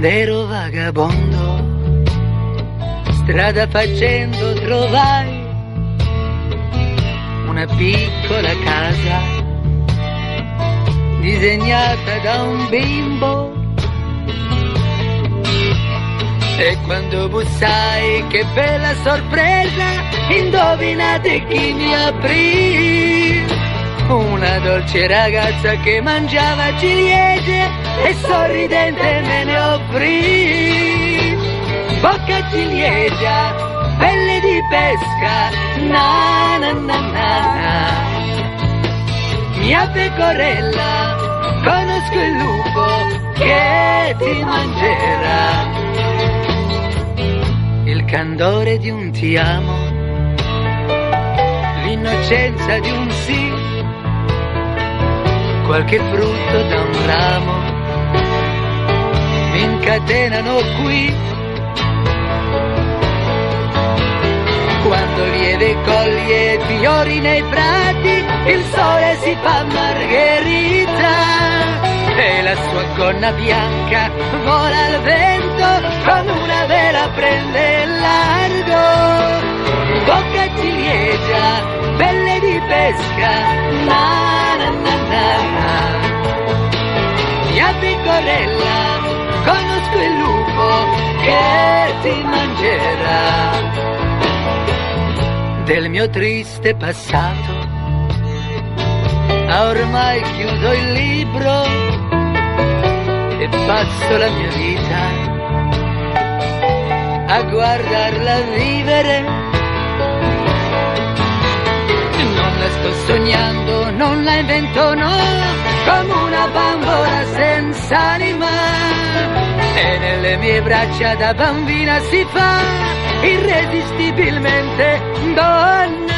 Quand'ero vagabondo, strada facendo trovai una piccola casa disegnata da un bimbo. E quando bussai, che bella sorpresa, indovinate chi mi aprì? Una dolce ragazza che mangiava ciliegie e sorridente me ne offrì. Bocca ciliegia, pelle di pesca, na na na na na. Mia pecorella, conosco il lupo che ti mangerà. Il candore di un ti amo, l'innocenza di un sì, qualche frutto da un ramo mi incatenano qui. Quando lieve coglie fiori nei prati, il sole si fa margherita e la sua gonna bianca vola al vento, come una vela prende largo. Bocca ciliegia, pelle di pesca, na na na na na. Mia pecorella, conosco il lupo che ti mangerà. Del mio triste passato ormai chiudo il libro e passo la mia vita a guardarla vivere. Non la sto sognando, non la invento, no, come una bambola senza anima. E nelle mie braccia da bambina si fa irresistibilmente donna.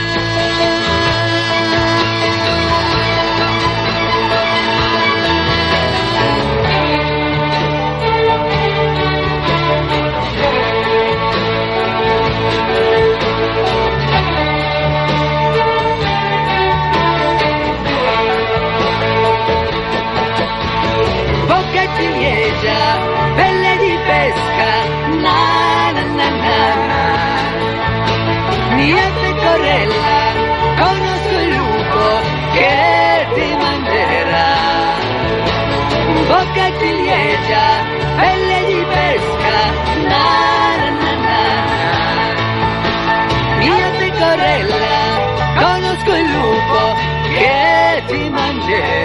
Bocca ciliegia, pelle di pesca, na na na na na. Mia pecorella, conosco il lupo che ti mangerà. Bocca ciliegia, pelle di pesca, na na na na na. Mia pecorella, conosco il lupo che ti mangerà.